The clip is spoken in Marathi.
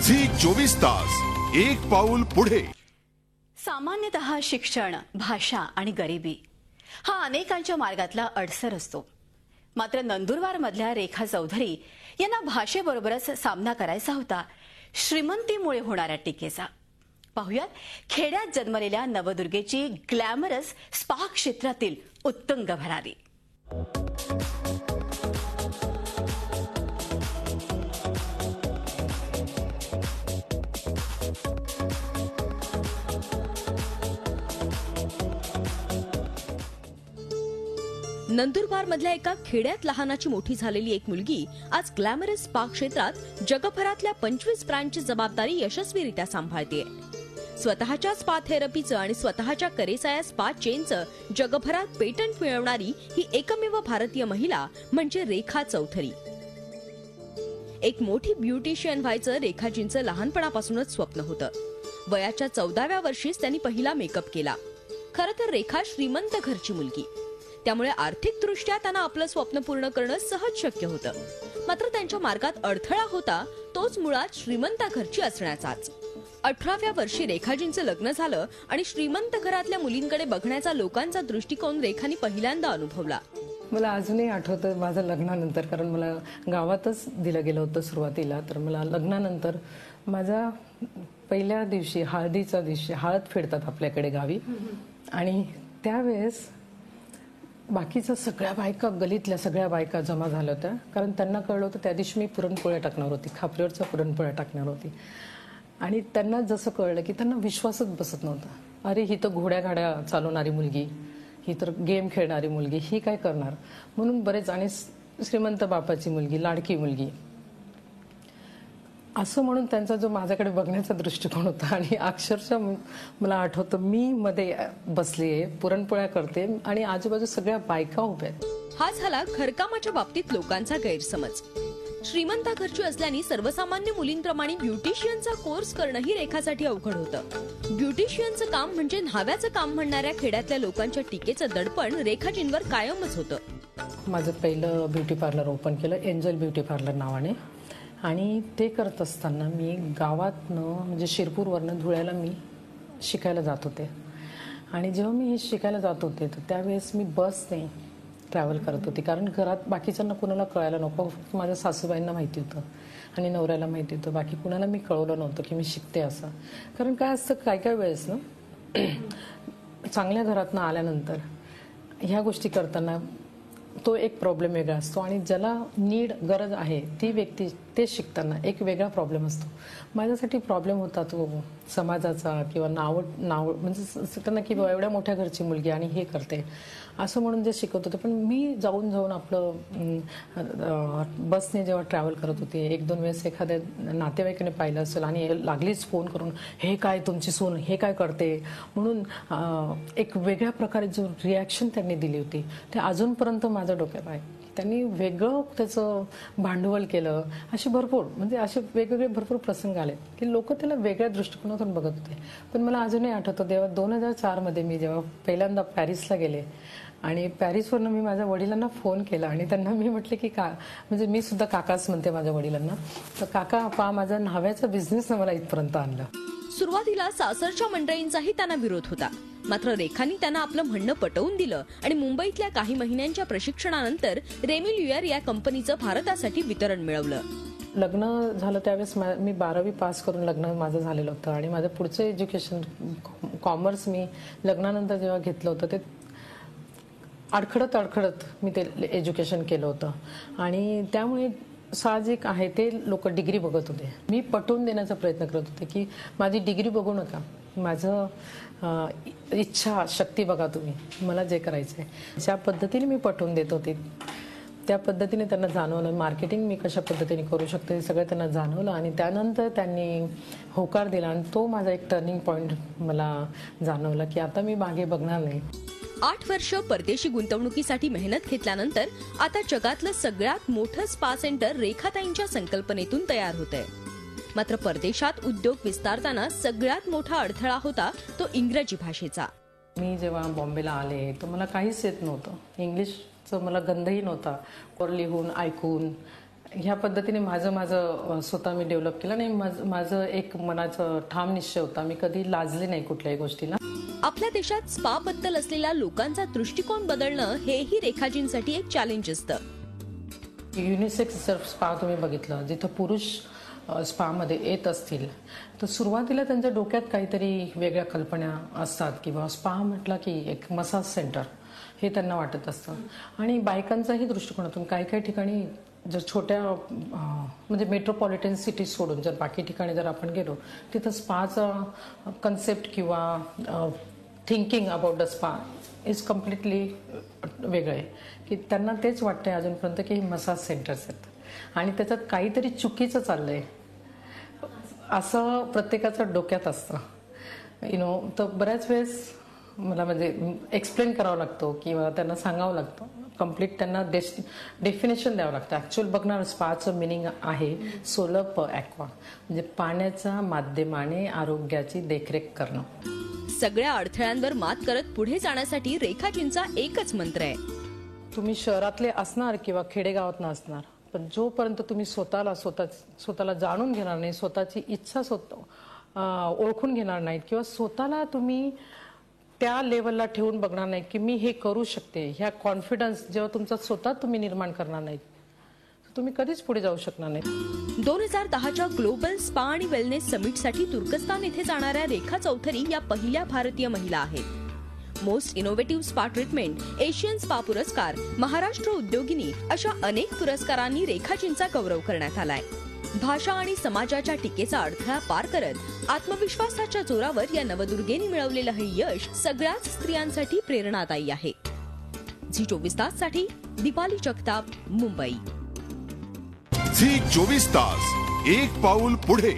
झी 24 तास एक पाऊल पुढे। सामान्यतः शिक्षण, भाषा आणि गरिबी हा अनेकांच्या मार्गातला अडसर असतो। मात्र नंदुरबार मधल्या रेखा चौधरी यांना भाषेबरोबरच सामना करायचा होता श्रीमंतीमुळे होणाऱ्या टीकेचा। पाहुयात खेड्यात जन्मलेल्या नवदुर्गेची ग्लॅमरस स्पा क्षेत्रातील उत्तुंग भरारी। नंदुरबार मधल्या एका खेड्यात लहानाची मोठी झालेली एक मुलगी आज ग्लॅमरस स्पा क्षेत्रात जगभरातल्या 25 ब्रँडची जबाबदारी यशस्वीरित्या सांभाळतेय। स्वतःच्या स्पा थेरपीचं आणि स्वतःच्या करेसाया स्पा चेनचं जगभरात पेटंट मिळवणारी ही एकमेव भारतीय महिला म्हणजे रेखा चौधरी। एक मोठी ब्युटिशियन व्हायचं रेखाजींचं लहानपणापासूनच स्वप्न होतं। वयाच्या 14व्या वर्षीच त्यांनी पहिला मेकअप केला। खरं तर रेखा श्रीमंत घरची मुलगी, त्यामुळे आर्थिकदृष्ट्या त्यांना आपलं स्वप्न पूर्ण करणं सहज शक्य होतं। मात्र त्यांच्या मार्गात अडथळा होता तोच मुळात श्रीमंत घरची असण्याचाच। 18व्या वर्षी रेखाजींचं लग्न झालं आणि श्रीमंत घरातल्या मुलींकडे बघण्याचा लोकांचा दृष्टिकोन रेखानी पहिल्यांदा अनुभवला। मला अजूनही आठवतं माझं लग्नानंतर, कारण मला गावातच दिलं गेलं होतं सुरुवातीला। तर मला लग्नानंतर माझ्या पहिल्या दिवशी हळदीच्या दिवशी हळद फेडतात आपल्याकडे गावी, आणि त्यावेळेस बाकीच्या सगळ्या बायका, गलीतल्या सगळ्या बायका जमा झाल्या होत्या, कारण त्यांना कळलं होतं त्या दिवशी मी पुरणपोळ्या टाकणार होती, खापरीवरच्या पुरणपोळ्या टाकणार होती। आणि त्यांना जसं कळलं की त्यांना विश्वासच बसत नव्हता। अरे ही तर घोड्या गाड्या चालवणारी मुलगी, ही तर गेम खेळणारी मुलगी, ही काय करणार म्हणून बरेच, आणि श्रीमंत बापाची मुलगी, लाडकी मुलगी असं म्हणून त्यांचा जो माझ्याकडे बघण्याचा दृष्टिकोन होता। आणि अक्षरशः मला आठवतं मी मध्ये बसलीये, पुरणपोळ्या करते आणि आजूबाजू सगळ्या बायका उभ्या आहेत। हा झाला घरकामाच्या बाबतीत लोकांचा गैरसमज। श्रीमंत घरची असल्याने सर्वसामान्य मुलींप्रमाणे ब्युटिशियनचा कोर्स करणंही रेखासाठी अवघड होतं। ब्युटिशियनचं काम म्हणजे न्हाव्याचं काम म्हणणाऱ्या खेड्यातल्या लोकांच्या टीकेचं दडपण रेखाजींवर कायमच होतं। माझं पहिलं ब्युटी पार्लर ओपन केलं, एंजल ब्युटी पार्लर नावाने। आणि ते करत असताना मी गावातनं म्हणजे शिरपूरवरनं धुळ्याला मी शिकायला जात होते। आणि जेव्हा मी हे शिकायला जात होते तर त्यावेळेस मी बसने ट्रॅव्हल करत होती, कारण घरात बाकीच्यांना कुणाला कळायला नको। माझ्या सासूबाईंना माहिती होतं आणि नवऱ्याला माहिती होतं, बाकी कुणाला मी कळवलं नव्हतं की मी शिकते असं। कारण काय असतं, काय काय वेळेस ना चांगल्या घरातनं आल्यानंतर ह्या गोष्टी करताना तो एक प्रॉब्लेम वेगळा असतो, आणि ज्याला नीड गरज आहे ती व्यक्ती ते शिकताना एक वेगळा प्रॉब्लेम असतो। माझ्यासाठी प्रॉब्लेम होता तो समाजाचा, किंवा नाव म्हणजे त्यांना की एवढ्या मोठ्या घरची मुलगी आणि हे करते असं म्हणून जे शिकवत होते। पण मी जाऊन जाऊन आपलं बसने जेव्हा ट्रॅव्हल करत होते, 1-2 वेळेस एखाद्या नातेवाईकाने पाहिलं असेल आणि लागलीच फोन करून हे काय तुमची सून हे काय करते म्हणून एक वेगळ्या प्रकारे जो रिॲक्शन त्यांनी दिली होती ते अजूनपर्यंत माझ्या डोक्यात आहे। त्यांनी वेगळं त्याचं भांडवल केलं। असे भरपूर म्हणजे असे वेगवेगळे भरपूर प्रसंग आले की लोक त्याला वेगळ्या दृष्टिकोनातून बघत होते। पण मला अजूनही आठवतं जेव्हा 2004 मध्ये मी जेव्हा पहिल्यांदा पॅरिसला गेले, आणि पॅरिसवरनं मी माझ्या वडिलांना फोन केला आणि त्यांना मी म्हटले की म्हणजे मी सुद्धा काकाच म्हणते माझ्या वडिलांना, तर काका पहा माझा न्हाव्याचा बिझनेस मला इथपर्यंत आणला। सुरुवातीला सासरच्या मंडळींचाही त्यांना विरोध होता, मात्र रेखानी त्यांना आपलं म्हणणं पटवून दिलं आणि मुंबईतल्या काही महिन्यांच्या प्रशिक्षणानंतर रेमी ल्युयर या कंपनीचं भारतासाठी वितरण मिळवलं। लग्न झालं त्यावेळेस मी 12वी पास करून लग्न माझं झालेलं होतं, आणि माझं पुढचं एज्युकेशन कॉमर्स मी लग्नानंतर जेव्हा घेतलं होतं ते अडखडत मी ते एज्युकेशन केलं होतं। आणि त्यामुळे साहजिक आहे ते लोक डिग्री बघत होते। मी पटवून देण्याचा प्रयत्न करत होते की माझी डिग्री बघू नका, माझं इच्छा शक्ती बघा तुम्ही, मला जे करायचं आहे ज्या पद्धतीने मी पटवून देत होते त्या पद्धतीने त्यांना जाणवलं। मार्केटिंग मी कशा पद्धतीने करू शकते हे सगळं त्यांना जाणवलं, आणि त्यानंतर त्यांनी होकार दिला, आणि तो माझा एक टर्निंग पॉइंट मला जाणवला की आता मी मागे बघणार नाही। 8 वर्ष परदेशी गुंतवणुकीसाठी मेहनत घेतल्यानंतर आता जगातलं सगळ्यात मोठं स्पा सेंटर रेखाताईंच्या संकल्पनेतून तयार होतंय। मात्र परदेशात उद्योग विस्तारताना सगळ्यात मोठा अडथळा होता तो इंग्रजी भाषेचा। मी जेव्हा बॉम्बेला आले तर मला काहीच येत नव्हतं, इंग्लिशचं मला गंधही नव्हता। लिहून ऐकून ह्या पद्धतीने माझं स्वतः मी डेव्हलप केलं आणि माझं एक मनाचं ठाम निश्चय होता, मी कधी लाजले नाही कुठल्याही गोष्टीला. आपल्या देशात स्पा बद्दल असलेला लोकांचा दृष्टिकोन बदलणं हेही रेखाजींसाठी एक चॅलेंज असतं. युनिसेक्स जर स्पा तुम्ही बघितलं, जिथं पुरुष स्पामध्ये येत असतील तर सुरुवातीला त्यांच्या डोक्यात काहीतरी वेगळ्या कल्पना असतात किंवा स्पा म्हटलं की एक मसाज सेंटर हे त्यांना वाटत असतं. आणि बायकांचाही दृष्टिकोनातून काही काही ठिकाणी जर छोट्या म्हणजे मेट्रोपॉलिटन सिटी सोडून जर बाकी ठिकाणी जर आपण गेलो तिथं स्पाचं कन्सेप्ट किंवा thinking about the spa is completely वेगळं आहे. की त्यांना तेच वाटतंय अजूनपर्यंत की हे मसाज सेंटर्स आहेत आणि त्याच्यात काहीतरी चुकीचं चाललं आहे असं प्रत्येकाचं डोक्यात असतं. तर बऱ्याच वेळेस मला म्हणजे एक्सप्लेन करावं लागतो किंवा त्यांना सांगावं लागतं, कम्प्लीट त्यांना डेफिनेशन द्यावं लागतं. ॲक्च्युअल बघणार स्पाचं मिनिंग आहे सोलर प ॲक्वा, म्हणजे पाण्याच्या माध्यमाने आरोग्याची देखरेख करणं. सगळ्या अडथळ्यांवर मात करत पुढे जाण्यासाठी रेखाजींचा एकच मंत्र आहे. तुम्ही शहरातले असणार किंवा खेडेगावात असणार, पण जोपर्यंत तुम्ही स्वतःला जाणून घेणार नाही, स्वतःची इच्छा ओळखून घेणार नाहीत किंवा स्वतःला तुम्ही त्या लेवलला ठेवून बघणार नाही की मी हे करू शकते, ह्या कॉन्फिडन्स जेव्हा तुमचा स्वतः तुम्ही निर्माण करणार नाहीत तर तुम्ही कधीच पुढे जाऊ शकणार नाही. 2010च्या ग्लोबल स्पा आणि वेलनेस समिटसाठी तुर्कस्तान येथे जाणाऱ्या रेखा चौधरी या पहिल्या भारतीय महिला आहेत. Most innovative spa treatment, Asian spa पुरस्कार, महाराष्ट्र उद्योगिनी अशा अनेक पुरस्कारांनी रेखाजींचा गौरव करण्यात आलाय. भाषा आणि समाजाच्या टीकेचा अडथळा पार करत आत्मविश्वासाच्या जोरावर या नवदुर्गेने मिळवलेलं हे यश सगळ्याच स्त्रियांसाठी प्रेरणादायी आहे. झी 24 ताससाठी दीपाली जगताप, मुंबई. झी 24 तास, एक पाऊल पुढे.